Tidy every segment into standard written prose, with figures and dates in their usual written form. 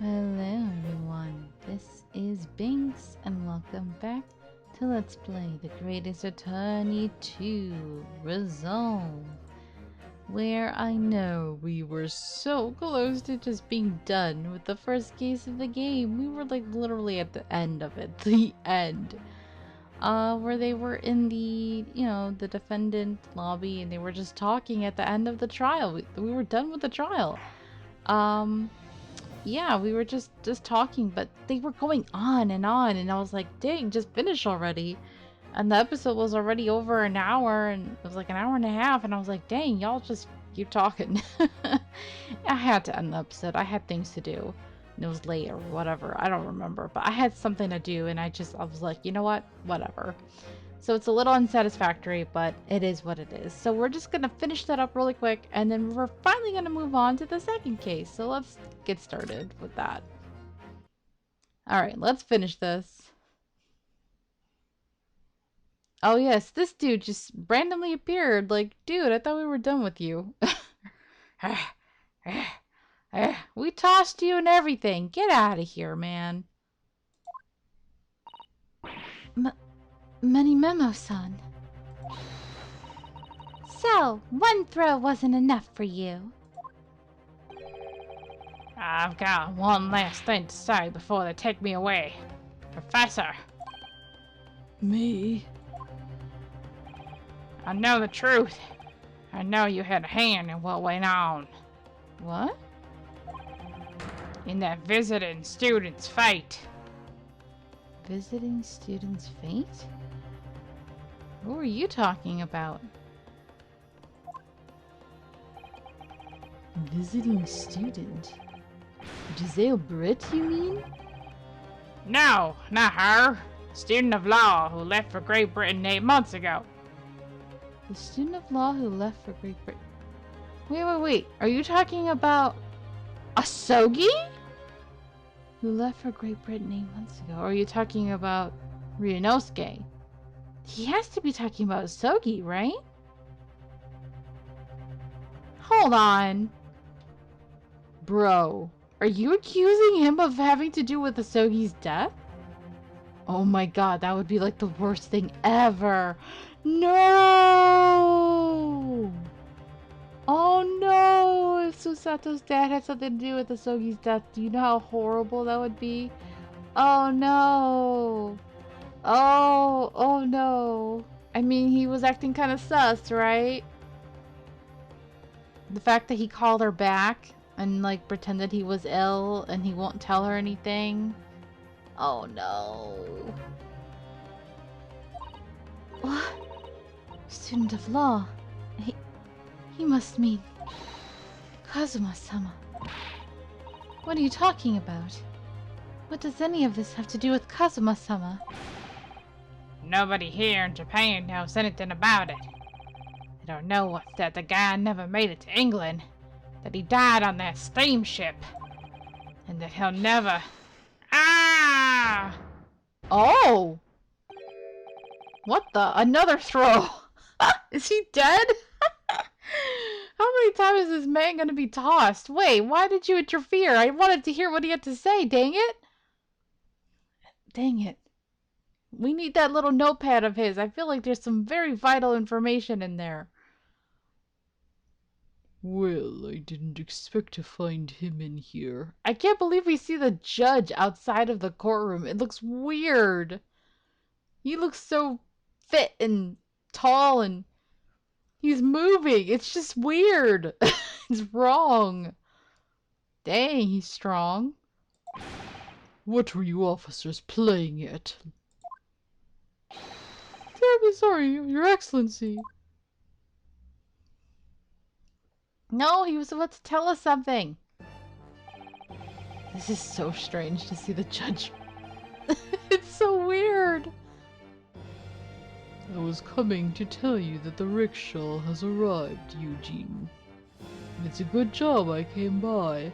Hello everyone, this is Binks and welcome back to Let's Play The Greatest Attorney 2 Resolve, where I know we were so close to just being done with the first case of the game. We were like literally at the end of it, the end. Where they were in the, the defendant lobby and they were just talking at the end of the trial. We were done with the trial. Yeah, we were just talking, but they were going on, and I was like, dang, just finish already. And the episode was already over an hour, and it was like an hour and a half, and I was like, dang, y'all just keep talking. I had to end the episode. I had things to do. And it was late or whatever. I don't remember, but I had something to do, and I was like, you know what? Whatever. So it's a little unsatisfactory, but it is what it is. So we're just going to finish that up really quick, and then we're finally going to move on to the second case. So let's get started with that. Alright, let's finish this. Oh yes, this dude just randomly appeared. Like, dude, I thought we were done with you. We tossed you and everything. Get out of here, man. Many Memo-san. So, one throw wasn't enough for you. I've got one last thing to say before they take me away. Professor, Me? I know the truth. I know you had a hand in what went on. What? In that visiting student's fate. Visiting student's fate? What were you talking about? Visiting student? Giselle Britt, you mean? No, not her. Student of law who left for Great Britain 8 months ago. The student of law who left for Great Britain. Wait. Are you talking about Asogi? Who left for Great Britain 8 months ago? Or are you talking about Ryunosuke? He has to be talking about Asogi, right? Hold on. Bro, are you accusing him of having to do with Asogi's death? Oh my god, that would be like the worst thing ever. No! Oh no! If Susato's dad had something to do with Asogi's death, do you know how horrible that would be? Oh no! Oh no. I mean, he was acting kind of sus, right? The fact that he called her back and like pretended he was ill and he won't tell her anything. Oh no. What? Student of law. He must mean Kazuma-sama. What are you talking about? What does any of this have to do with Kazuma-sama? Nobody here in Japan knows anything about it. They don't know that the guy never made it to England, that he died on that steamship, and that he'll never... Ah! Oh! What the? Another throw! Is he dead? How many times is this man gonna be tossed? Wait, why did you interfere? I wanted to hear what he had to say, dang it! Dang it. We need that little notepad of his. I feel like there's some very vital information in there. Well, I didn't expect to find him in here. I can't believe we see the judge outside of the courtroom. It looks weird. He looks so fit and tall and he's moving. It's just weird. It's wrong. Dang, he's strong. What were you officers playing at? Terribly sorry, Your Excellency. No, he was about to tell us something. This is so strange to see the judge. It's so weird. I was coming to tell you that the rickshaw has arrived, Eugene. It's a good job I came by.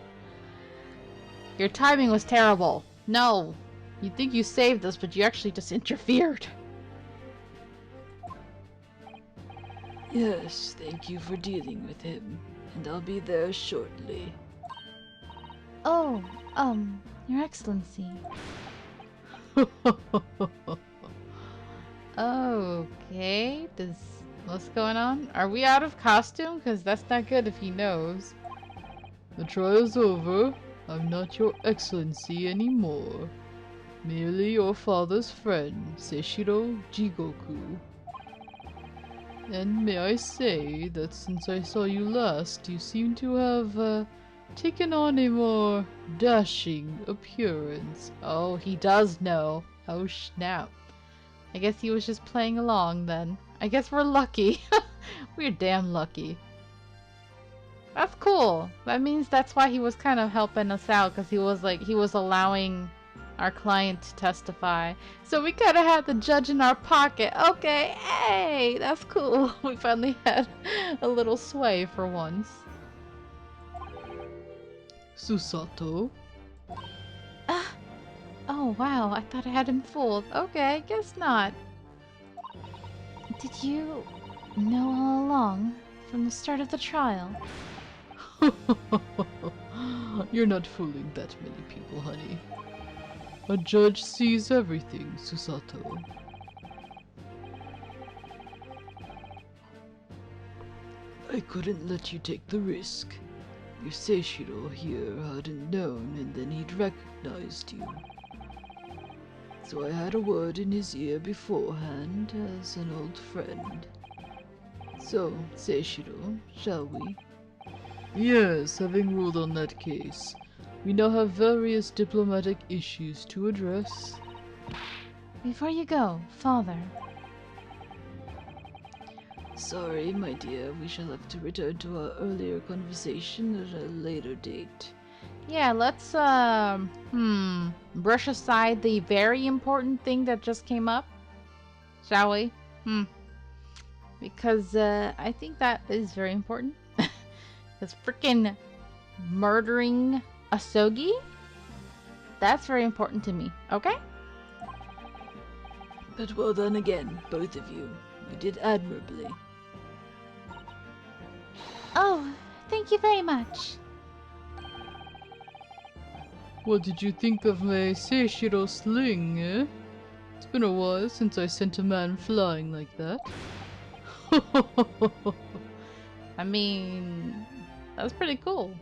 Your timing was terrible. No. You think you saved us, but you actually just interfered. Yes, thank you for dealing with him. And I'll be there shortly. Oh, Your Excellency. Okay, what's going on? Are we out of costume? Because that's not good if he knows. The trial's over. I'm not your Excellency anymore. Merely your father's friend, Seishiro Jigoku. And may I say that since I saw you last, you seem to have taken on a more dashing appearance. Oh, he does know. Oh, snap. I guess he was just playing along then. I guess we're lucky. We're damn lucky. That's cool. That means that's why he was kind of helping us out, because he was allowing our client to testify. So we kind of had the judge in our pocket. Okay, hey, that's cool. We finally had a little sway for once. Susato? Ah, oh wow, I thought I had him fooled. Okay, guess not. Did you know all along, from the start of the trial? You're not fooling that many people, honey. A judge sees everything, Susato. I couldn't let you take the risk. If Seishiro here hadn't known, and then he'd recognized you. So I had a word in his ear beforehand, as an old friend. So, Seishiro, shall we? Yes, having ruled on that case, we now have various diplomatic issues to address. Before you go, Father. Sorry, my dear, we shall have to return to our earlier conversation at a later date. Yeah, let's, brush aside the very important thing that just came up, shall we? Because, I think that is very important. Because frickin' murdering Asogi? That's very important to me, okay? But well done again, both of you. You did admirably. Oh, thank you very much. What did you think of my Seishiro sling, eh? It's been a while since I sent a man flying like that. I mean, that's pretty cool.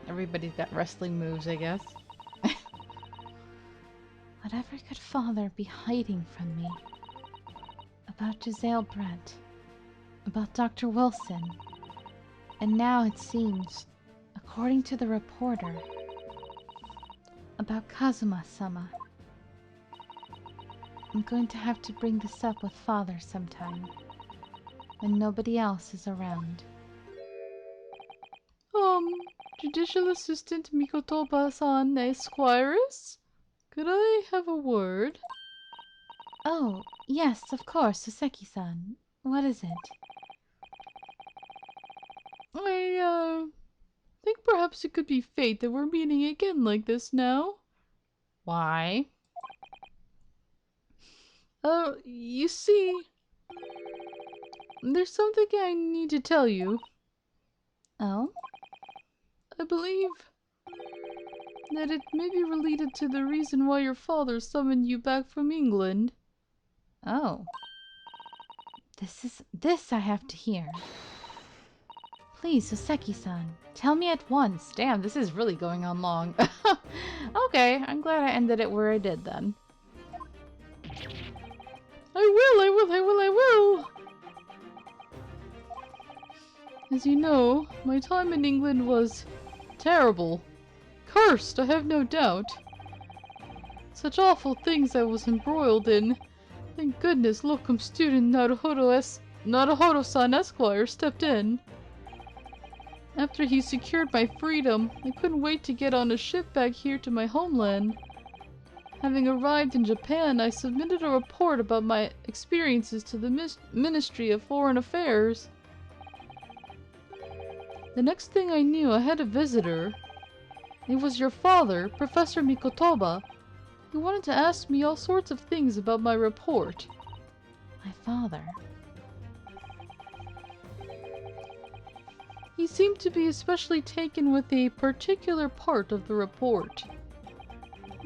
Everybody's got wrestling moves, I guess. Whatever could Father be hiding from me? About Giselle Brent. About Dr. Wilson. And now it seems, according to the reporter, about Kazuma-sama. I'm going to have to bring this up with Father sometime, when nobody else is around. Judicial Assistant Mikotoba-san Esquires? Could I have a word? Oh, yes, of course, Soseki-san. What is it? I think perhaps it could be fate that we're meeting again like this now. Why? You see, there's something I need to tell you. Oh? I believe that it may be related to the reason why your father summoned you back from England. Oh. This I have to hear. Please, Soseki-san, tell me at once. Damn, this is really going on long. Okay, I'm glad I ended it where I did then. I will! As you know, my time in England was terrible. Cursed, I have no doubt. Such awful things I was embroiled in. Thank goodness locum student Naruhodo-san Esquire stepped in. After he secured my freedom, I couldn't wait to get on a ship back here to my homeland. Having arrived in Japan, I submitted a report about my experiences to the Ministry of Foreign Affairs. The next thing I knew, I had a visitor. It was your father, Professor Mikotoba. He wanted to ask me all sorts of things about my report. My father? He seemed to be especially taken with a particular part of the report.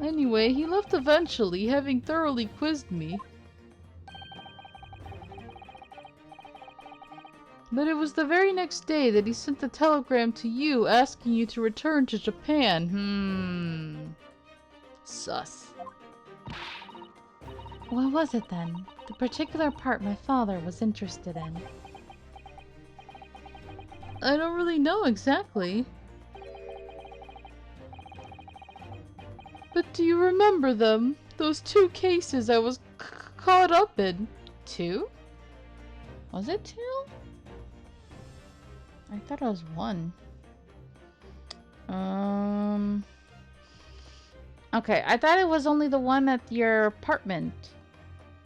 Anyway, he left eventually, having thoroughly quizzed me. But it was the very next day that he sent the telegram to you asking you to return to Japan. Sus. What was it then? The particular part my father was interested in. I don't really know exactly. But do you remember them? Those 2 cases I was caught up in. 2? Was it 2? I thought it was 1. Okay, I thought it was only the one at your apartment.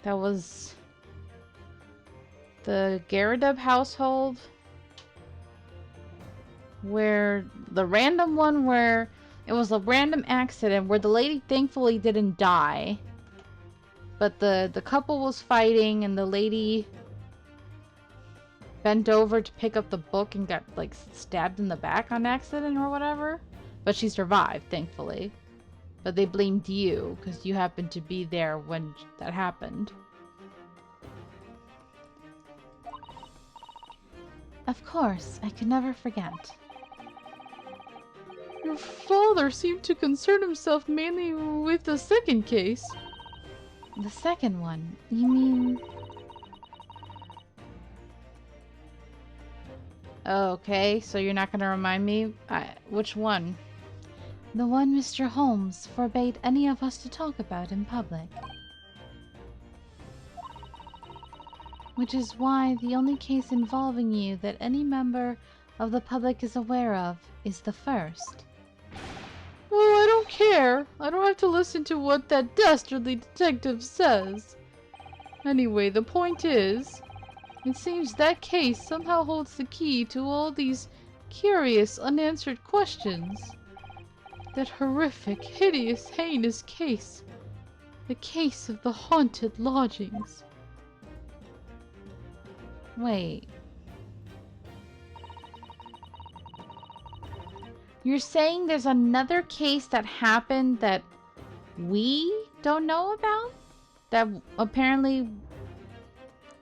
That was the Garadub household. Where the random one where it was a random accident where the lady thankfully didn't die. But the couple was fighting and the lady bent over to pick up the book and got like stabbed in the back on accident or whatever. But she survived, thankfully. But they blamed you because you happened to be there when that happened. Of course, I could never forget. Your father seemed to concern himself mainly with the second case. The second one? You mean... Okay, so you're not gonna remind me? Which one? The one Mr. Holmes forbade any of us to talk about in public. Which is why the only case involving you that any member of the public is aware of is the first. Well, I don't care. I don't have to listen to what that dastardly detective says. Anyway, the point is, it seems that case somehow holds the key to all these curious, unanswered questions. That horrific, hideous, heinous case. The case of the haunted lodgings. Wait. You're saying there's another case that happened that we don't know about? That apparently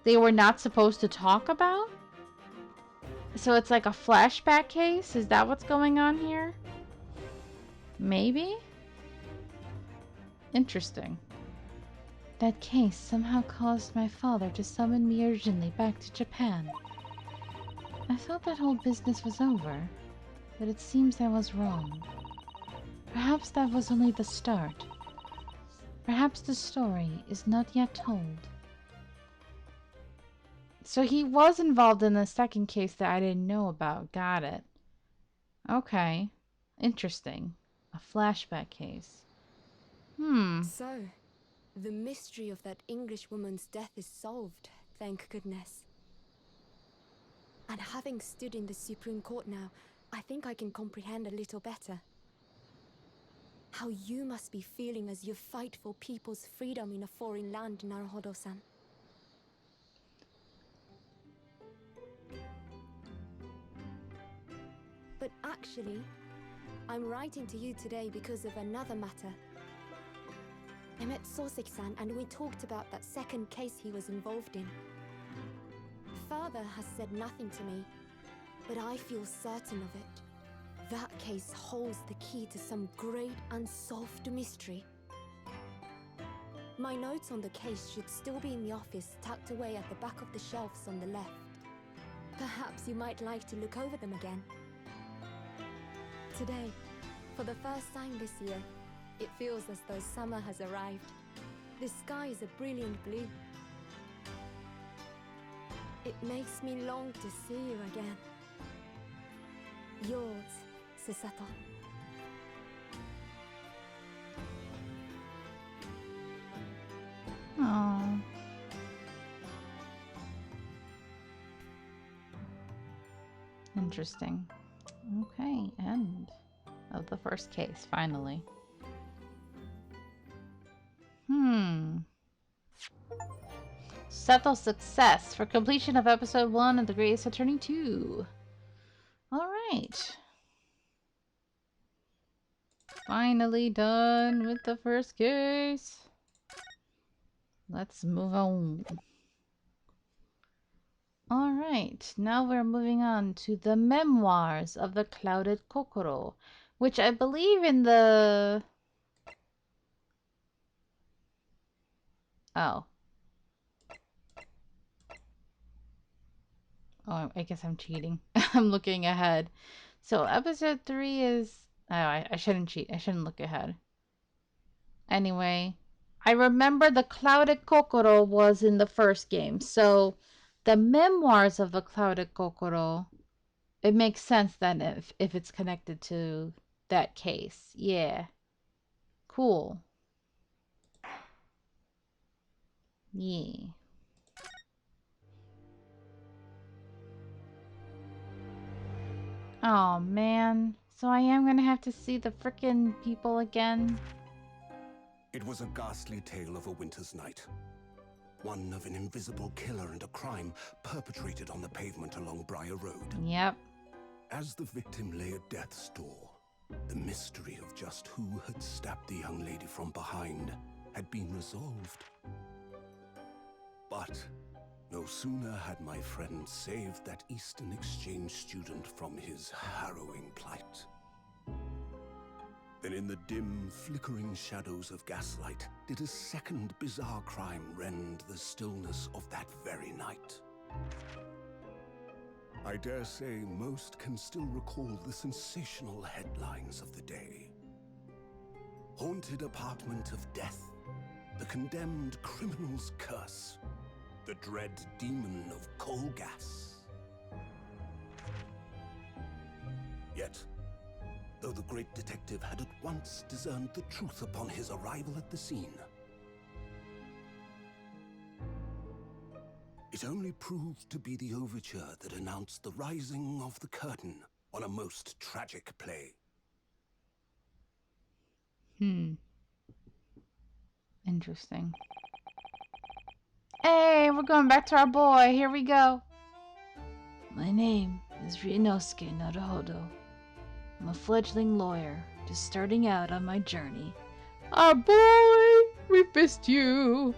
they were not supposed to talk about? So it's like a flashback case? Is that what's going on here? Maybe? Interesting. That case somehow caused my father to summon me urgently back to Japan. I thought that whole business was over, but it seems I was wrong. Perhaps that was only the start. Perhaps the story is not yet told. So he was involved in the second case that I didn't know about. Got it. Okay. Interesting. A flashback case. So, the mystery of that English woman's death is solved, thank goodness. And having stood in the Supreme Court now, I think I can comprehend a little better. How you must be feeling as you fight for people's freedom in a foreign land, Naruhodo-san. But actually, I'm writing to you today because of another matter. I met Soseki-san and we talked about that second case he was involved in. Father has said nothing to me, but I feel certain of it. That case holds the key to some great unsolved mystery. My notes on the case should still be in the office, tucked away at the back of the shelves on the left. Perhaps you might like to look over them again. Today, for the first time this year, it feels as though summer has arrived. The sky is a brilliant blue. It makes me long to see you again. Yours, Susato. Aww. Interesting. Okay, end of the first case, finally. Susato success for completion of episode 1 of The Greatest Attorney 2. Alright. Finally done with the first case. Let's move on. Alright, now we're moving on to the memoirs of the Clouded Kokoro, which I believe in the... Oh. Oh, I guess I'm cheating. I'm looking ahead. So episode 3 is... Oh, I shouldn't cheat. I shouldn't look ahead. Anyway, I remember the Clouded Kokoro was in the first game. So the memoirs of the Clouded Kokoro, it makes sense then if it's connected to that case. Yeah. Cool. Yeah. Oh man. So I am gonna have to see the frickin' people again. It was a ghastly tale of a winter's night. One of an invisible killer and a crime perpetrated on the pavement along Briar Road. Yep. As the victim lay at death's door, the mystery of just who had stabbed the young lady from behind had been resolved. But no sooner had my friend saved that Eastern Exchange student from his harrowing plight than in the dim, flickering shadows of gaslight did a second bizarre crime rend the stillness of that very night. I dare say most can still recall the sensational headlines of the day. Haunted apartment of death, the condemned criminal's curse, the dread demon of coal gas. Yet, though the great detective had at once discerned the truth upon his arrival at the scene, it only proved to be the overture that announced the rising of the curtain on a most tragic play. Interesting. Hey, we're going back to our boy. Here we go. My name is Ryunosuke Naruhodo. I'm a fledgling lawyer, just starting out on my journey. Our boy! We missed you!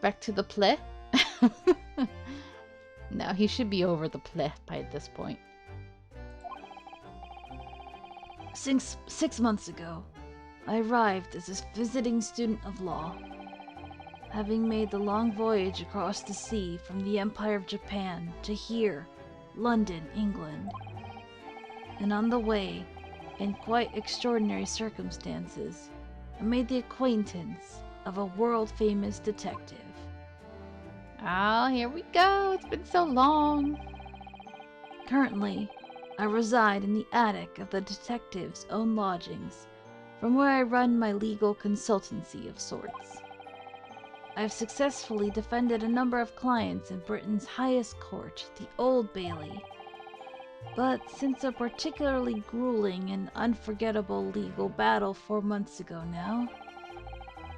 Back to the play? No, he should be over the play by this point. 6 months ago, I arrived as a visiting student of law. Having made the long voyage across the sea from the Empire of Japan to here, London, England. And on the way, in quite extraordinary circumstances, I made the acquaintance of a world-famous detective. Oh, here we go. It's been so long. Currently, I reside in the attic of the detective's own lodgings, from where I run my legal consultancy of sorts. I have successfully defended a number of clients in Britain's highest court, the Old Bailey. But since a particularly grueling and unforgettable legal battle 4 months ago now,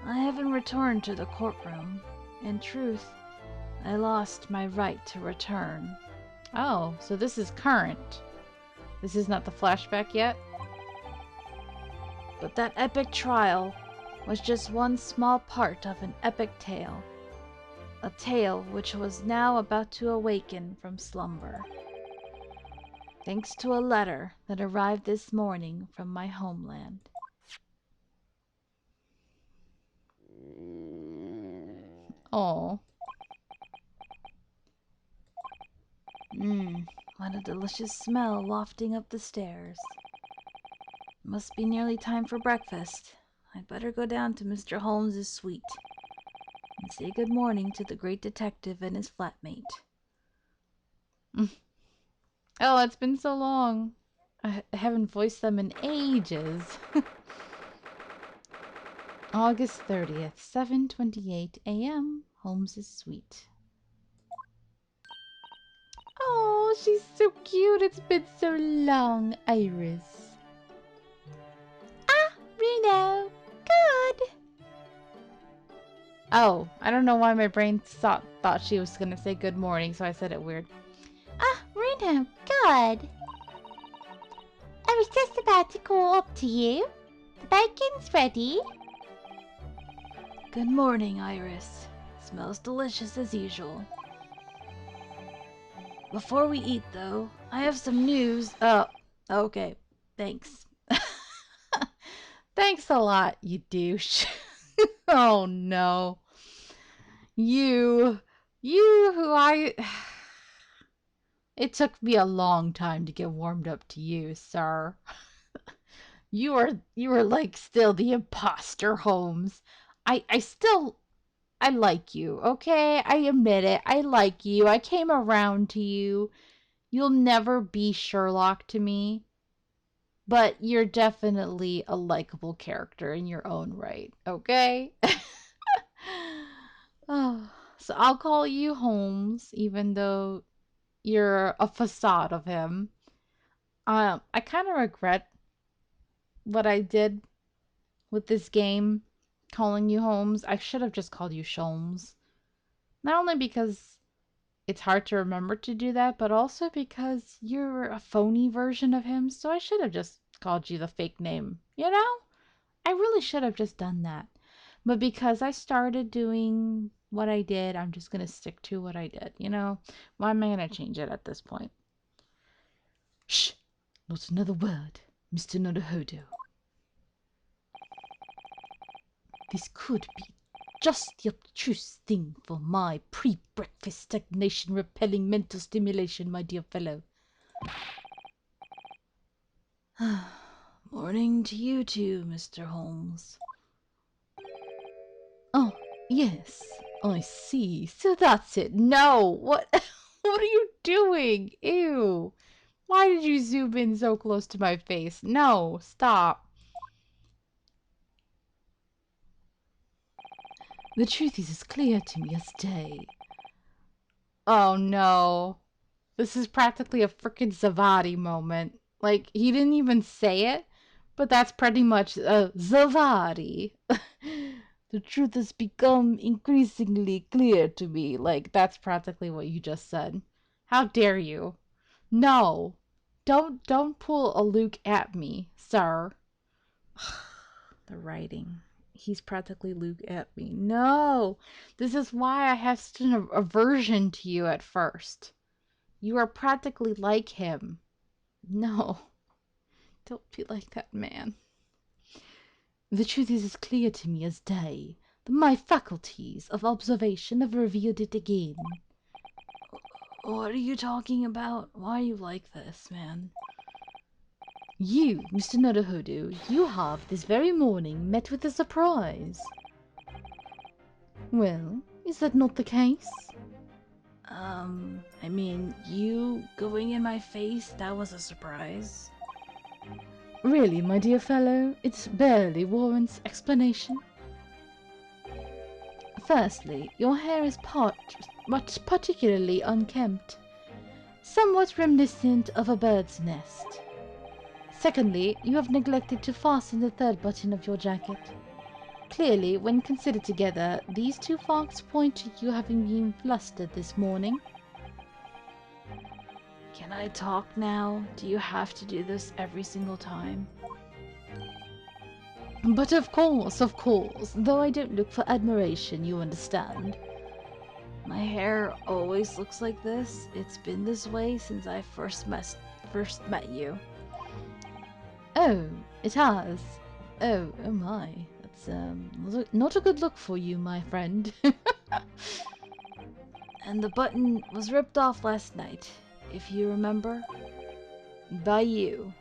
I haven't returned to the courtroom. In truth, I lost my right to return. Oh, so this is current. This is not the flashback yet? But that epic trial was just one small part of an epic tale. A tale which was now about to awaken from slumber. Thanks to a letter that arrived this morning from my homeland. Oh. What a delicious smell wafting up the stairs. Must be nearly time for breakfast. I'd better go down to Mr. Holmes's suite and say good morning to the great detective and his flatmate. Oh, it's been so long. I haven't voiced them in ages. August 30th, 7:28 a.m. Holmes's suite. Oh, she's so cute. It's been so long, Iris. Ah, Reno. Good. Oh, I don't know why my brain thought she was going to say good morning, so I said it weird. Ah, Reno. Good. that to call up to you? The bacon's ready. Good morning, Iris. Smells delicious as usual. Before we eat, though, I have some news. Oh, okay. Thanks. Thanks a lot, you douche. Oh no. You who I... It took me a long time to get warmed up to you, sir. You were like still the imposter, Holmes. I like you, okay? I admit it. I like you. I came around to you. You'll never be Sherlock to me. But you're definitely a likable character in your own right, okay? Oh, so I'll call you Holmes, even though you're a facade of him. I kind of regret what I did with this game, calling you Holmes. I should have just called you Sholmes. Not only because it's hard to remember to do that, but also because you're a phony version of him, so I should have just called you the fake name, you know? I really should have just done that. But because I started doing what I did, I'm just going to stick to what I did, you know? Why am I going to change it at this point? Shh! Not another word, Mr. Nodohodo. This could be just the obtruse thing for my pre-breakfast stagnation-repelling mental stimulation, my dear fellow. Morning to you too, Mr. Holmes. Oh, yes, I see. So that's it. No, what? What are you doing? Ew. Why did you zoom in so close to my face? No, stop. The truth is as clear to me as day. Oh no. This is practically a freaking Zavadi moment. Like, he didn't even say it, but that's pretty much a Zavadi. The truth has become increasingly clear to me. Like, that's practically what you just said. How dare you? No. Don't pull a Luke at me, sir. The writing. He's practically Luke at me. No. This is why I have such an aversion to you at first. You are practically like him. No. Don't be like that man. The truth is as clear to me as day. My faculties of observation have revealed it again. What are you talking about? Why are you like this, man? You, Mr. Nodohodo, you have this very morning met with a surprise. Well, is that not the case? I mean, you going in my face, that was a surprise. Really, my dear fellow, it barely warrants explanation. Firstly, your hair is but particularly unkempt, somewhat reminiscent of a bird's nest. Secondly, you have neglected to fasten the third button of your jacket. Clearly, when considered together, these two facts point to you having been flustered this morning. Can I talk now? Do you have to do this every single time? But of course, though I don't look for admiration, you understand. My hair always looks like this. It's been this way since I first met you. Oh, it has. Oh my. That's not a good look for you, my friend. And the button was ripped off last night, if you remember. By you.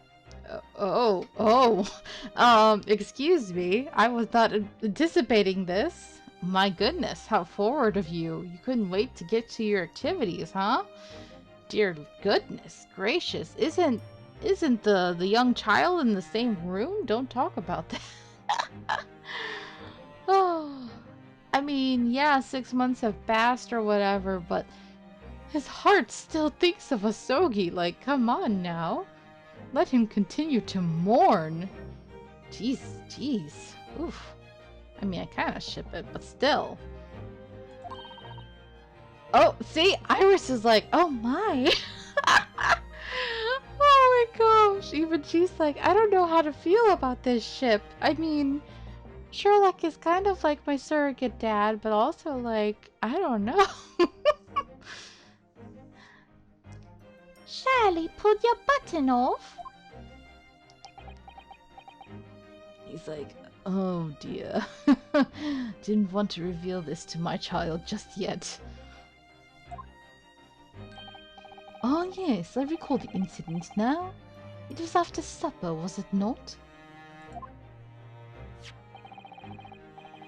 Excuse me. I was not anticipating this. My goodness, how forward of you. You couldn't wait to get to your activities, huh? Dear goodness gracious. Isn't the young child in the same room? Don't talk about that. Oh, I mean, yeah, 6 months have passed or whatever, but his heart still thinks of Asogi. Like, come on now. Let him continue to mourn. Jeez. Oof. I mean, I kind of ship it, but still. Oh, see? Iris is like, oh my. Oh, my gosh. Even she's like, I don't know how to feel about this ship. I mean, Sherlock is kind of like my surrogate dad, but also like, I don't know. Shirley, pull your button off. He's like, oh dear. Didn't want to reveal this to my child just yet. Oh yes, I recall the incident now. It was after supper, was it not?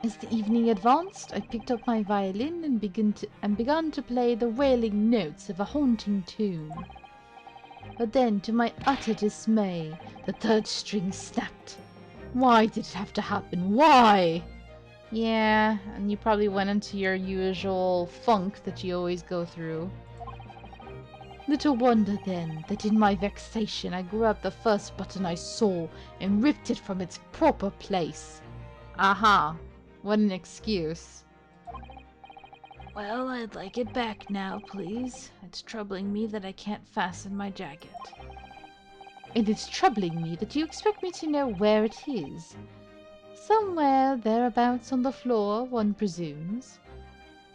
As the evening advanced, I picked up my violin and began to play the wailing notes of a haunting tune. But then, to my utter dismay, the third string snapped. Why did it have to happen? Why? Yeah, and you probably went into your usual funk that you always go through. Little wonder then that in my vexation I grabbed the first button I saw and ripped it from its proper place. Aha, what an excuse. Well, I'd like it back now, please. It's troubling me that I can't fasten my jacket. And it's troubling me that you expect me to know where it is. Somewhere thereabouts on the floor, one presumes.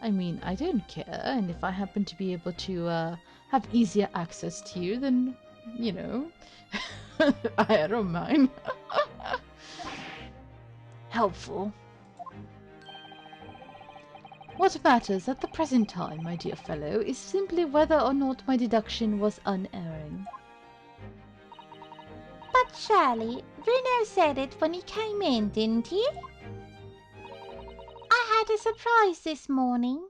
I mean, I don't care, and if I happen to be able to have easier access to you, then, you know, I don't mind. Helpful. What matters at the present time, my dear fellow, is simply whether or not my deduction was unerring. But Shirley, Bruno said it when he came in, didn't he? I had a surprise this morning.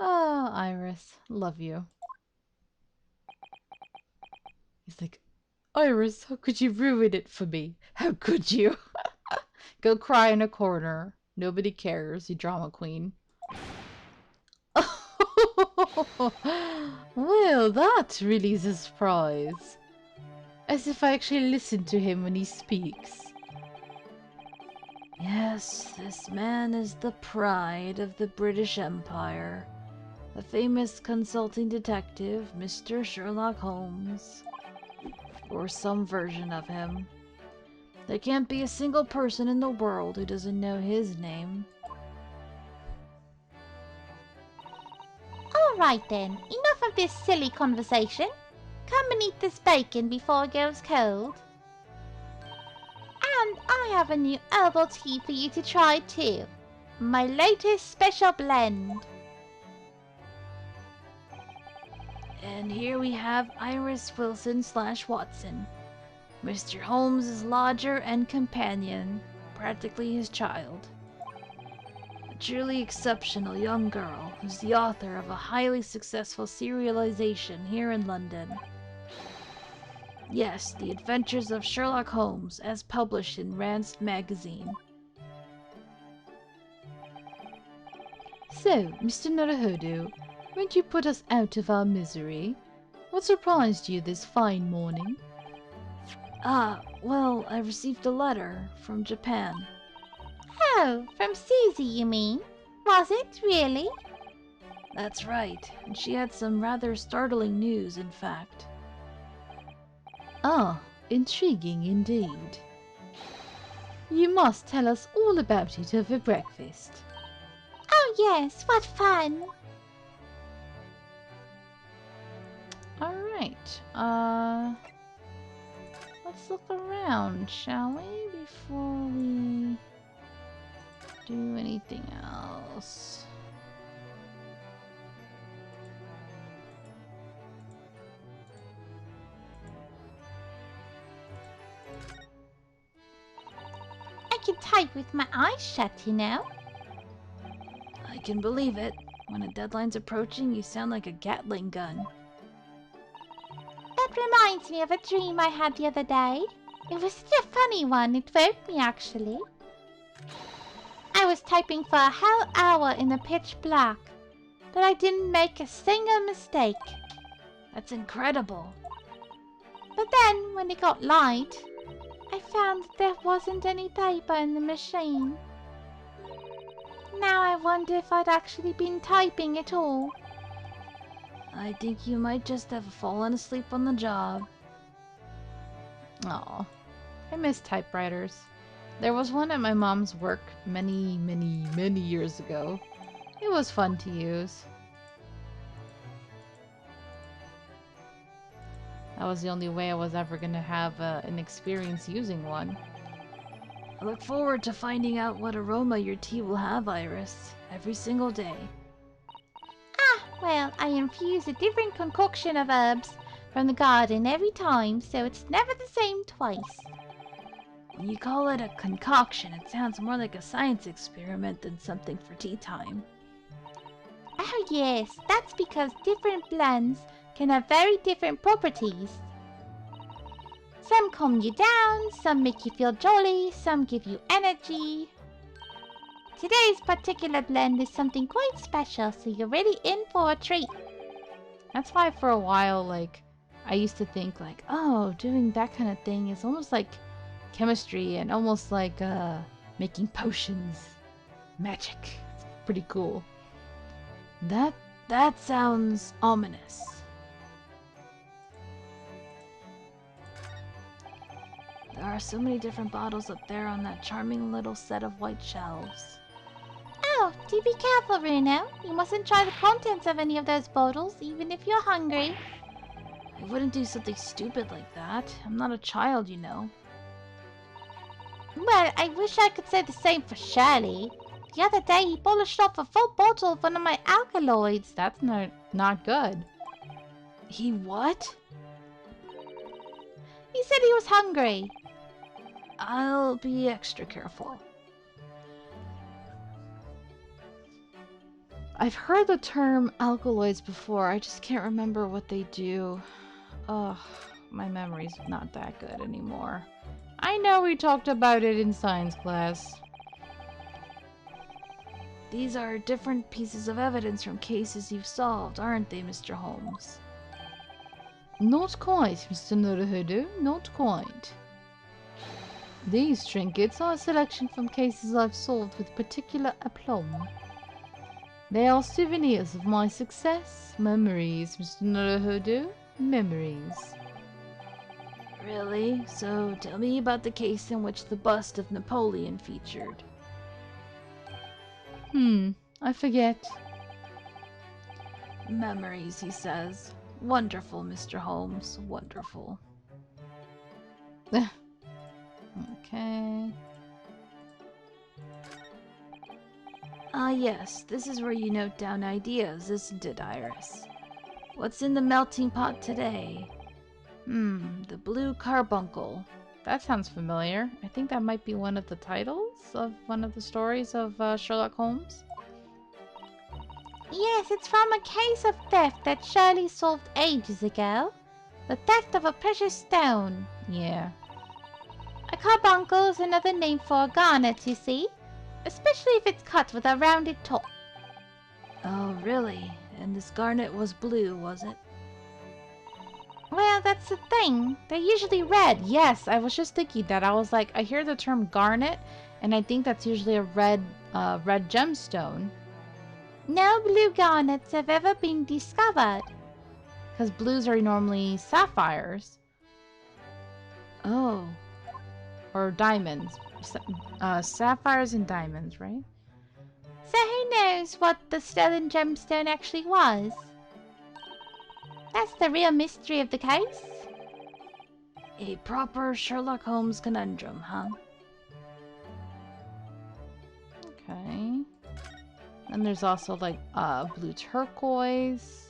Oh, Iris, love you. He's like, Iris, how could you ruin it for me? How could you? Go cry in a corner. Nobody cares, you drama queen. Well, that really is a surprise. As if I actually listen to him when he speaks. Yes, this man is the pride of the British Empire. The famous consulting detective, Mr. Sherlock Holmes. Or some version of him. There can't be a single person in the world who doesn't know his name. All right then, enough of this silly conversation. Come and eat this bacon before it goes cold. And I have a new herbal tea for you to try too. My latest special blend. And here we have Iris Wilson / Watson. Mr. Holmes' lodger and companion, practically his child. A truly exceptional young girl who's the author of a highly successful serialization here in London. Yes, The Adventures of Sherlock Holmes, as published in Rand's magazine. So, Mr. Naruhodo, won't you put us out of our misery? What surprised you this fine morning? Well, I received a letter from Japan. Oh, from Susie, you mean? Was it really? That's right, and she had some rather startling news, in fact. Ah, intriguing indeed. You must tell us all about it over breakfast. Oh yes, what fun! Alright, let's look around, shall we, before we do anything else. I can type with my eyes shut, you know. I can believe it. When a deadline's approaching, you sound like a Gatling gun. That reminds me of a dream I had the other day. It was such a funny one, it woke me actually. I was typing for a whole hour in the pitch black, but I didn't make a single mistake. That's incredible. But then, when it got light, I found that there wasn't any paper in the machine. Now I wonder if I'd actually been typing at all. I think you might just have fallen asleep on the job. Aw. I miss typewriters. There was one at my mom's work many, many, many years ago. It was fun to use. That was the only way I was ever gonna have an experience using one. I look forward to finding out what aroma your tea will have, Iris, every single day. Well, I infuse a different concoction of herbs from the garden every time, so it's never the same twice. When you call it a concoction, it sounds more like a science experiment than something for tea time. Oh yes, that's because different blends can have very different properties. Some calm you down, some make you feel jolly, some give you energy. Today's particular blend is something quite special, so you're really in for a treat. That's why for a while, like, I used to think like, oh, doing that kind of thing is almost like chemistry and almost like making potions. Magic. It's pretty cool. That sounds ominous. There are so many different bottles up there on that charming little set of white shelves. Oh, do be careful, Runo. You mustn't try the contents of any of those bottles, even if you're hungry. I wouldn't do something stupid like that. I'm not a child, you know. Well, I wish I could say the same for Shirley. The other day he polished off a full bottle of one of my alkaloids. That's not good. He what? He said he was hungry. I'll be extra careful. I've heard the term alkaloids before. I just can't remember what they do. Ugh, my memory's not that good anymore. I know we talked about it in science class. These are different pieces of evidence from cases you've solved, aren't they, Mr. Holmes? Not quite, Mr. Naruhodo, not quite. These trinkets are a selection from cases I've solved with particular aplomb. They are souvenirs of my success. Memories, Mr. Naruhodo. Memories. Really? So tell me about the case in which the bust of Napoleon featured. I forget. Memories, he says. Wonderful, Mr. Holmes. Wonderful. Okay. Ah, yes. This is where you note down ideas, isn't it, Iris? What's in the melting pot today? The blue carbuncle. That sounds familiar. I think that might be one of the titles of one of the stories of Sherlock Holmes. Yes, it's from a case of theft that Shirley solved ages ago. The theft of a precious stone. Yeah. A carbuncle is another name for a garnet, you see. Especially if it's cut with a rounded top. Oh, really? And this garnet was blue, was it? Well, that's the thing. They're usually red. Yes, I was just thinking that. I was like, I hear the term garnet, and I think that's usually a red gemstone. No blue garnets have ever been discovered. Because blues are normally sapphires. Oh. Or diamonds. Sapphires and diamonds, right? So who knows what the stolen gemstone actually was? That's the real mystery of the case. A proper Sherlock Holmes conundrum, huh? Okay. And there's also like blue turquoise.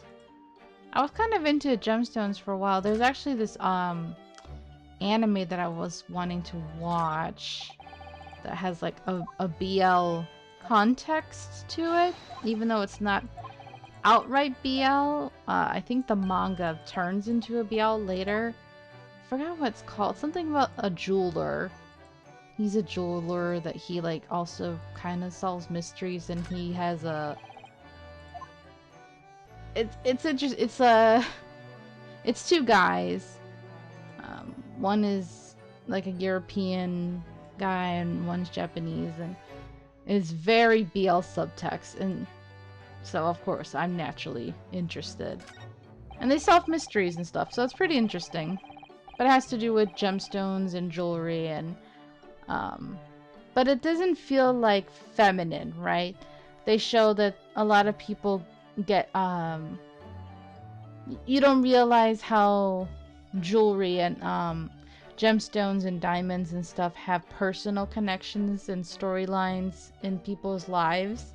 I was kind of into gemstones for a while. There's actually this anime that I was wanting to watch that has like a BL context to it, even though it's not outright BL. I think the manga turns into a BL later. I forgot what it's called. Something about a jeweler. He's a jeweler that he like also kind of solves mysteries, and he has a. It's interesting. It's two guys. One is like a European guy, and one's Japanese, and it's very BL subtext, and so of course I'm naturally interested. And they solve mysteries and stuff, so it's pretty interesting. But it has to do with gemstones and jewelry and but it doesn't feel like feminine, right? They show that a lot of people get you don't realize how jewelry and gemstones and diamonds and stuff have personal connections and storylines in people's lives.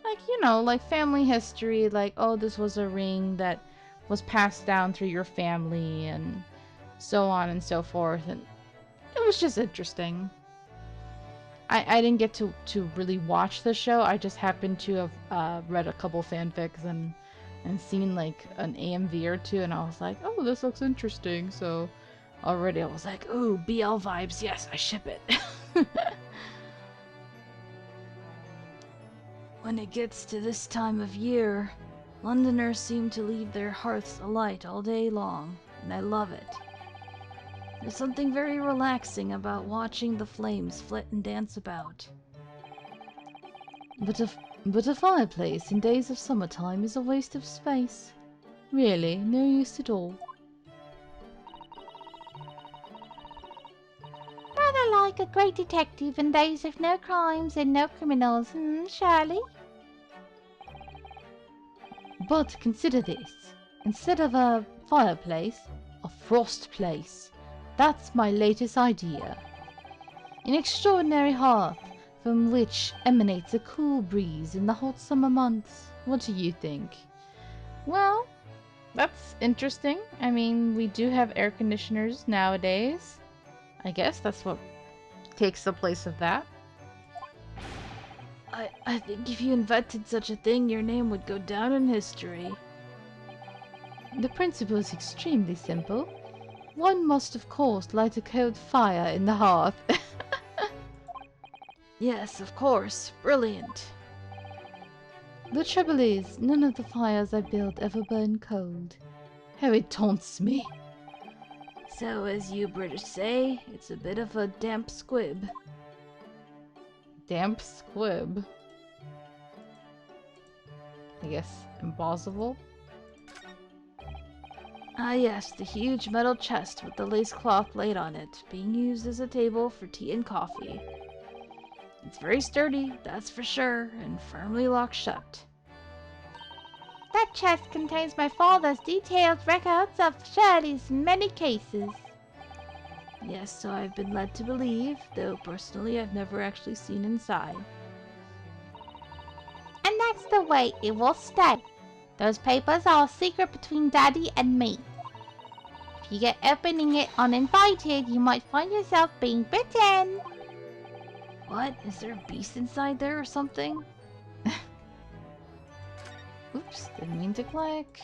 Like, you know, like family history, like, oh, this was a ring that was passed down through your family and so on and so forth. And it was just interesting. I didn't get to really watch the show. I just happened to have read a couple fanfics and seen like an AMV or two, and I was like, oh, this looks interesting. So already I was like, ooh, BL vibes, yes, I ship it. When it gets to this time of year, Londoners seem to leave their hearths alight all day long, and I love it. There's something very relaxing about watching the flames flit and dance about. But a fireplace in days of summertime is a waste of space. Really, no use at all. Rather like a great detective in days of no crimes and no criminals, Shirley? But consider this. Instead of a fireplace, a frost place. That's my latest idea. An extraordinary hearth from which emanates a cool breeze in the hot summer months. What do you think? Well, that's interesting. I mean, we do have air conditioners nowadays. I guess that's what takes the place of that. I think if you invented such a thing, your name would go down in history. The principle is extremely simple. One must, of course, light a cold fire in the hearth. Yes, of course. Brilliant. The trouble is, none of the fires I build ever burn cold. How it taunts me. So, as you British say, it's a bit of a damp squib. Damp squib? I guess impossible? Ah yes, the huge metal chest with the lace cloth laid on it, being used as a table for tea and coffee. It's very sturdy, that's for sure, and firmly locked shut. That chest contains my father's detailed records of Shirley's many cases. Yes, so I've been led to believe, though personally I've never actually seen inside. And that's the way it will stay. Those papers are a secret between Daddy and me. If you get opening it uninvited, you might find yourself being bitten. What? Is there a beast inside there or something? Oops, didn't mean to click.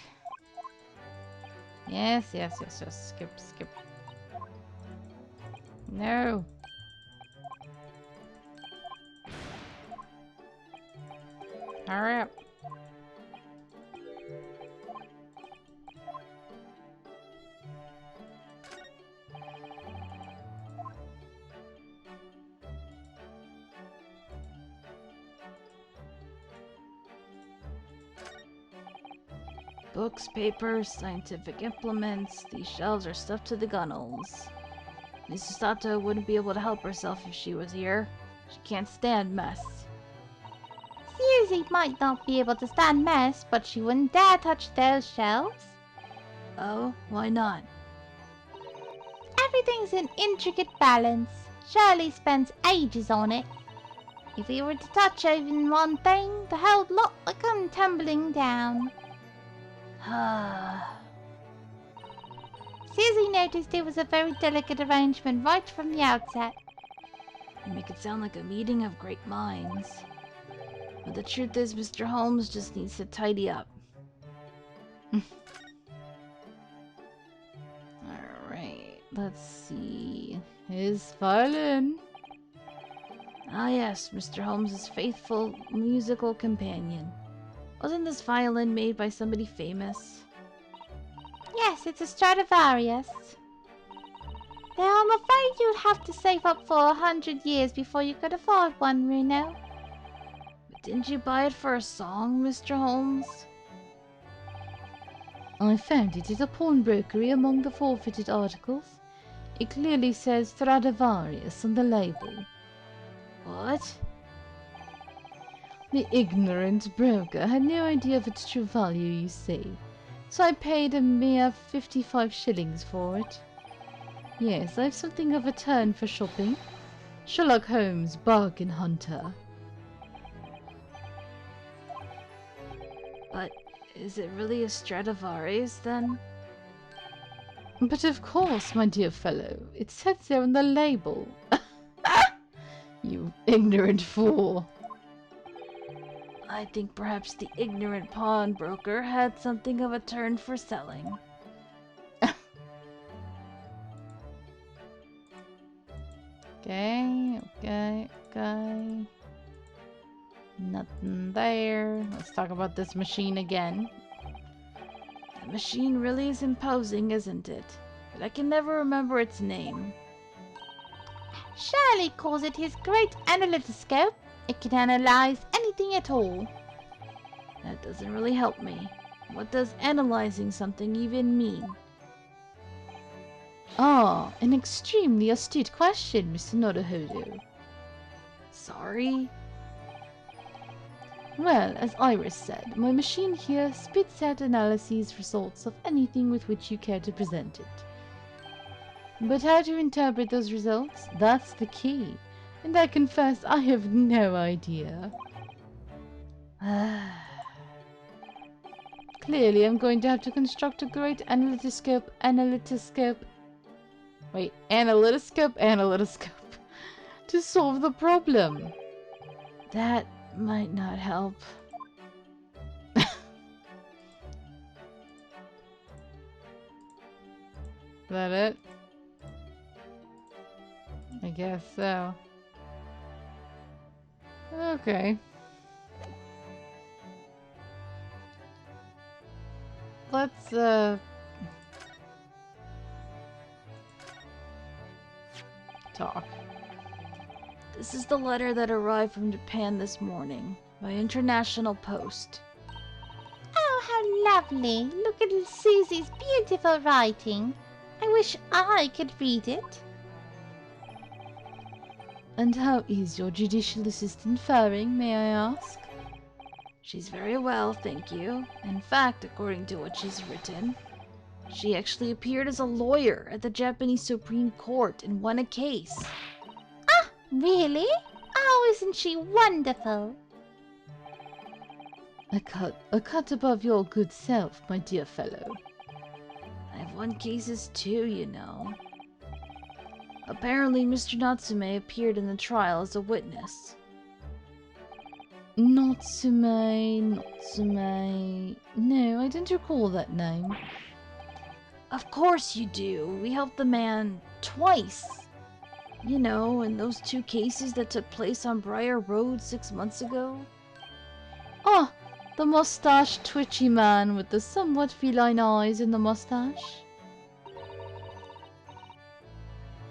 Yes. Skip. No. Hurry up. Books, papers, scientific implements. These shelves are stuffed to the gunnels. Miss Susato wouldn't be able to help herself if she was here. She can't stand mess. Susie might not be able to stand mess, but she wouldn't dare touch those shelves. Oh, why not? Everything's in intricate balance. Shirley spends ages on it. If we were to touch even one thing, the whole lot would come tumbling down. Susie noticed it was a very delicate arrangement right from the outset. You make it sound like a meeting of great minds. But the truth is, Mr. Holmes just needs to tidy up. Alright, let's see. His violin. Ah yes, Mr. Holmes' faithful musical companion. Wasn't this violin made by somebody famous? Yes, it's a Stradivarius. Though I'm afraid you'd have to save up for 100 years before you could afford one, Runo. But didn't you buy it for a song, Mr. Holmes? I found it at a pawnbrokery among the forfeited articles. It clearly says Stradivarius on the label. What? The ignorant broker had no idea of its true value, you see, so I paid a mere 55 shillings for it. Yes, I've something of a turn for shopping. Sherlock Holmes, bargain hunter. But is it really a Stradivarius then? But of course, my dear fellow, it says there on the label. You ignorant fool. I think perhaps the ignorant pawnbroker had something of a turn for selling. Okay. Nothing there. Let's talk about this machine again. The machine really is imposing, isn't it? But I can never remember its name. Shirley calls it his great analytoscope. It can analyze anything at all. That doesn't really help me. What does analyzing something even mean? Ah, an extremely astute question, Mr. Nodohodo. Sorry? Well, as Iris said, my machine here spits out analyses results of anything with which you care to present it. But how to interpret those results? That's the key. And I confess I have no idea. Clearly, I'm going to have to construct a great analytoscope, to solve the problem. That might not help. That it? I guess so. Okay. Let's, talk. This is the letter that arrived from Japan this morning by international post. Oh, how lovely! Look at Susie's beautiful writing. I wish I could read it. And how is your judicial assistant faring, may I ask? She's very well, thank you. In fact, according to what she's written, she actually appeared as a lawyer at the Japanese Supreme Court and won a case. Ah, really? Oh, isn't she wonderful? A cut above your good self, my dear fellow. I've won cases too, you know. Apparently, Mr. Natsume appeared in the trial as a witness. Natsume... No, I don't recall that name. Of course you do. We helped the man twice. You know, in those 2 cases that took place on Briar Road 6 months ago. Ah, the mustached twitchy man with the somewhat feline eyes and the mustache.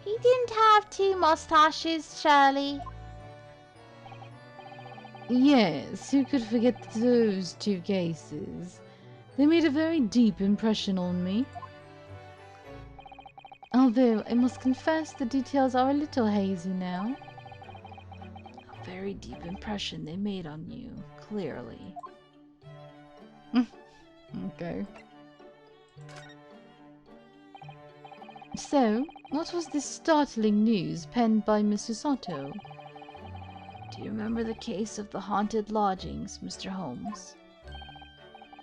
He didn't have 2 mustaches, Shirley. Yes, who could forget those 2 cases? They made a very deep impression on me. Although, I must confess the details are a little hazy now. A very deep impression they made on you, clearly. Okay. So, what was this startling news penned by Miss Susato? Do you remember the case of the haunted lodgings, Mr. Holmes?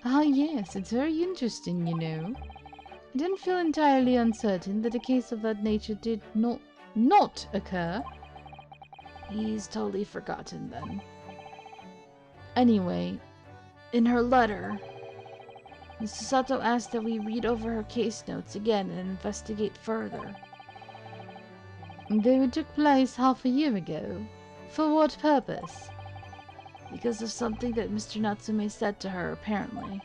Ah yes, it's very interesting, you know. I didn't feel entirely uncertain that a case of that nature did not occur. He's totally forgotten then. Anyway, In her letter, Miss Susato asked that we read over her case notes again and investigate further. though it took place half a year ago. For what purpose? Because of something that Mr. Natsume said to her, apparently.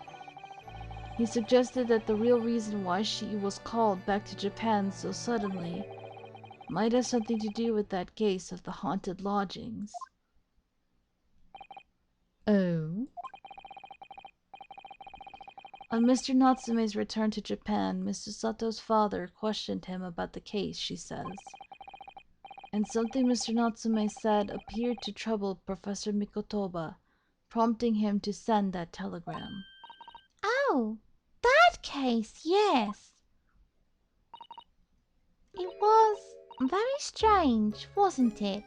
He suggested that the real reason why she was called back to Japan so suddenly might have something to do with that case of the haunted lodgings. Oh? On Mr. Natsume's return to Japan, Mr. Sato's father questioned him about the case, she says. And something Mr. Natsume said appeared to trouble Professor Mikotoba, prompting him to send that telegram. Oh, that case, yes. It was very strange, wasn't it?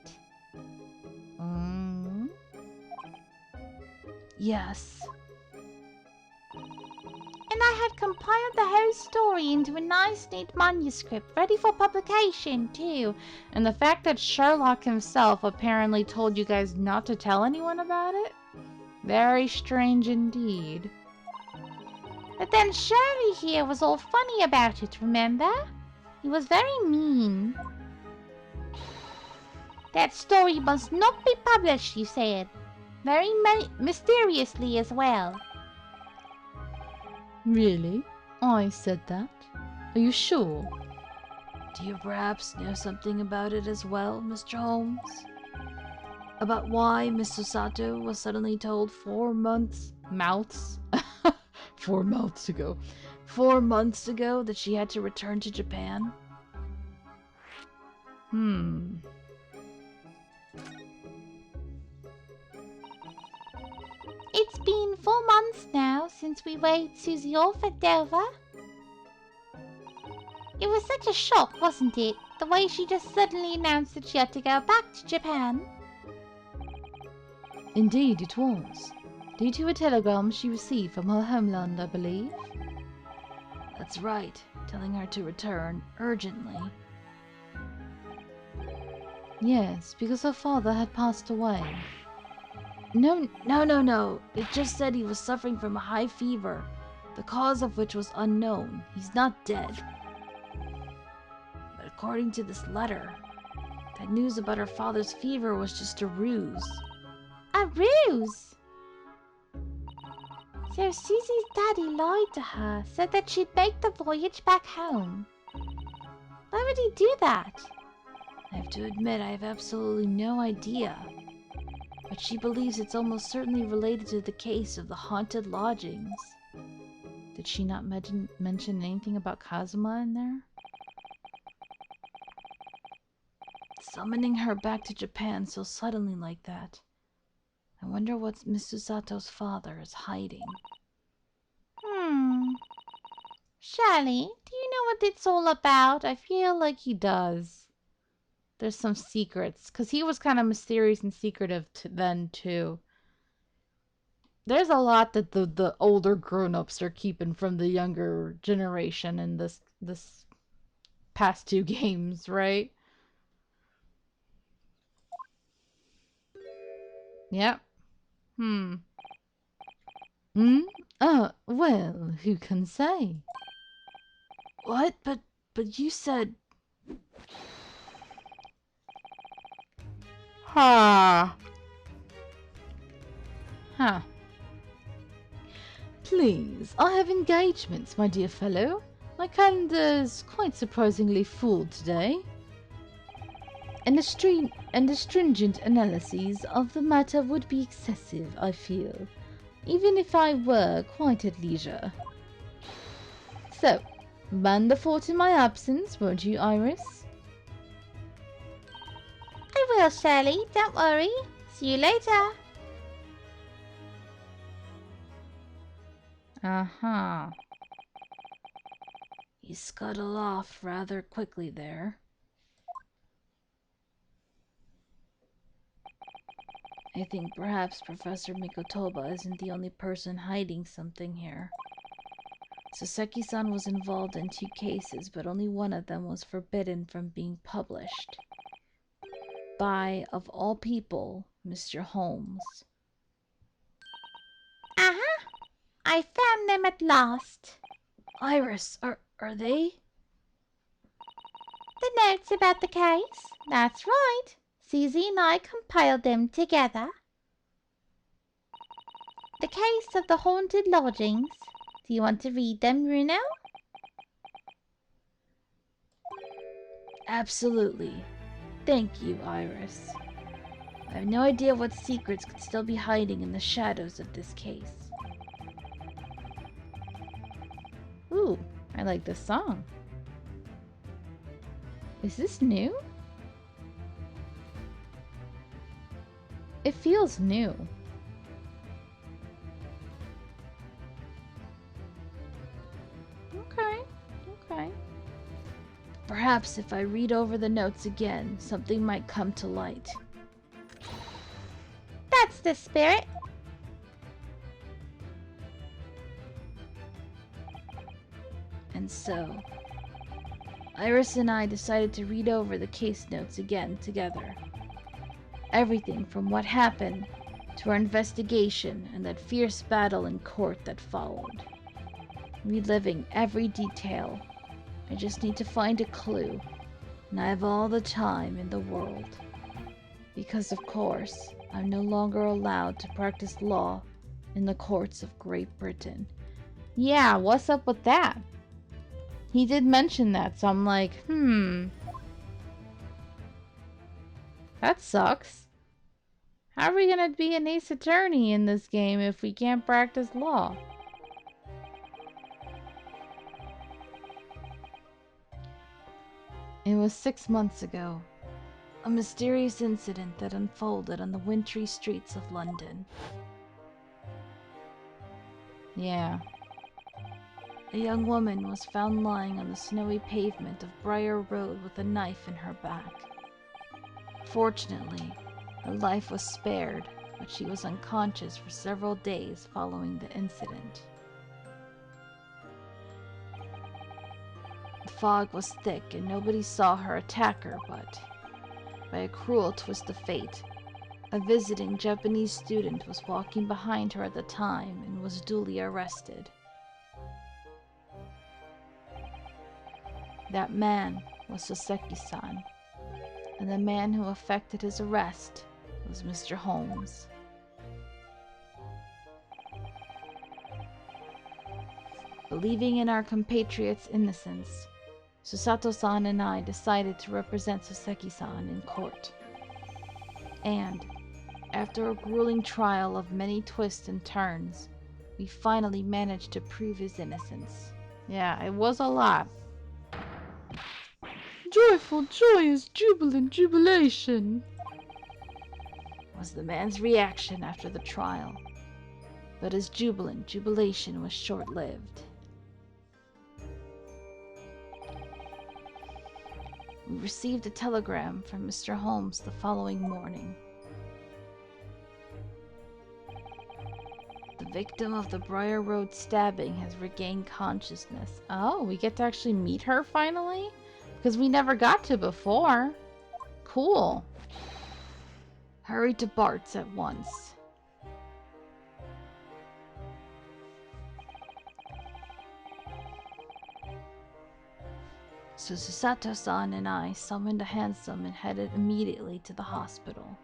Yes. And I had compiled the whole story into a nice, neat manuscript, ready for publication, too. And the fact that Sherlock himself apparently told you guys not to tell anyone about it? Very strange indeed. But then Shirley here was all funny about it, remember? He was very mean. That story must not be published, you said. Very mysteriously as well. Really? I said that? Are you sure? Do you perhaps know something about it as well, Mr. Holmes? About why Miss Susato was suddenly told 4 months... Mouths? 4 months ago. 4 months ago that she had to return to Japan? It's been 4 months now since we weighed Susie off at Dover. It was such a shock, wasn't it? The way she just suddenly announced that she had to go back to Japan. Indeed, it was. Due to a telegram she received from her homeland, I believe. That's right, telling her to return urgently. Yes, because her father had passed away. No. It just said he was suffering from a high fever, the cause of which was unknown. He's not dead. But according to this letter, that news about her father's fever was just a ruse. A ruse? So Susie's daddy lied to her, said that she'd make the voyage back home. Why would he do that? I have to admit I have absolutely no idea. But she believes it's almost certainly related to the case of the haunted lodgings. Did she not mention anything about Kazuma in there? Summoning her back to Japan so suddenly like that. I wonder what Miss Susato's father is hiding. Shirley, do you know what it's all about? I feel like he does. There's some secrets, because he was kind of mysterious and secretive then, too. There's a lot that the older grown-ups are keeping from the younger generation in this past 2 games, right? Yep. Well, who can say? What? But you said... Huh. Please, I have engagements, my dear fellow. My calendar's quite surprisingly full today. And a stringent analysis of the matter would be excessive, I feel, even if I were quite at leisure. So, man the fort in my absence, won't you, Iris? I will, Shirley, don't worry. See you later. You scuttle off rather quickly there. I think perhaps Professor Mikotoba isn't the only person hiding something here. Saseki-san was involved in 2 cases, but only one of them was forbidden from being published. By, of all people, Mr. Holmes. I found them at last. Iris, are they? The notes about the case? That's right. Susie and I compiled them together. The case of the haunted lodgings. Do you want to read them, Bruno? Absolutely. Thank you, Iris. I have no idea what secrets could still be hiding in the shadows of this case. like this song. Is this new? It feels new. Okay, okay. Perhaps if I read over the notes again, something might come to light. That's the spirit. And so, Iris and I decided to read over the case notes again together. Everything from what happened to our investigation and that fierce battle in court that followed. Reliving every detail. I just need to find a clue, and I have all the time in the world. Because of course, I'm no longer allowed to practice law in the courts of Great Britain. Yeah, what's up with that? He did mention that, so I'm like, that sucks. How are we gonna be an ace attorney in this game if we can't practice law? It was 6 months ago. A mysterious incident that unfolded on the wintry streets of London. Yeah. A young woman was found lying on the snowy pavement of Briar Road with a knife in her back. Fortunately, her life was spared, but she was unconscious for several days following the incident. The fog was thick and nobody saw her attacker, but by a cruel twist of fate, a visiting Japanese student was walking behind her at the time and was duly arrested. That man was Soseki-san, and the man who effected his arrest was Mr. Holmes. Believing in our compatriot's innocence, Susato-san and I decided to represent Soseki-san in court. And, after a grueling trial of many twists and turns, we finally managed to prove his innocence. Yeah, it was a lot. Joyful, joyous, jubilant jubilation, was the man's reaction after the trial. But his jubilant jubilation was short-lived. We received a telegram from Mr. Holmes the following morning. The victim of the Briar Road stabbing has regained consciousness. Oh, we get to actually meet her finally? Because we never got to before. Cool. Hurry to Bart's at once. So Susato-san and I summoned a hansom and headed immediately to the hospital.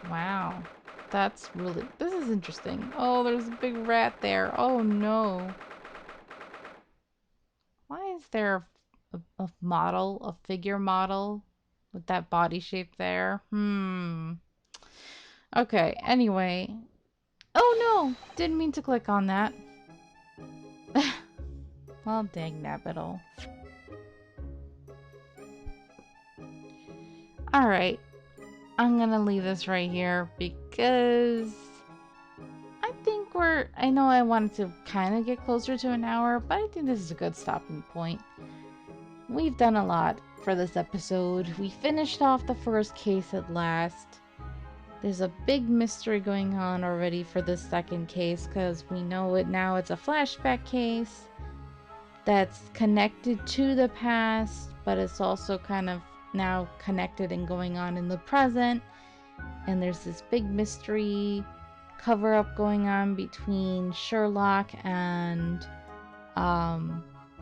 Wow. This is interesting. Oh, there's a big rat there. Oh no. Why is there a figure model with that body shape there? Okay, anyway. Oh no! Didn't mean to click on that. Well, dang nabbit-o. Alright. I'm gonna leave this right here because I know I wanted to kind of get closer to an hour, but I think this is a good stopping point. We've done a lot for this episode. We finished off the first case at last. There's a big mystery going on already for this second case because we know it now. It's a flashback case that's connected to the past, but it's also kind of now connected and going on in the present. And there's this big mystery cover-up going on between Sherlock and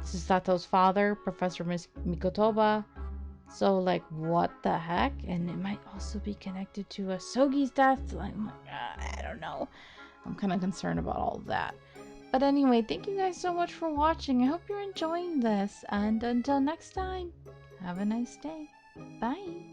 Susato's father, Professor Mikotoba. So, like, what the heck? And it might also be connected to Asogi's death. Like, oh my god, I don't know. I'm kind of concerned about all of that. But anyway, thank you guys so much for watching. I hope you're enjoying this. And until next time, have a nice day. Bye.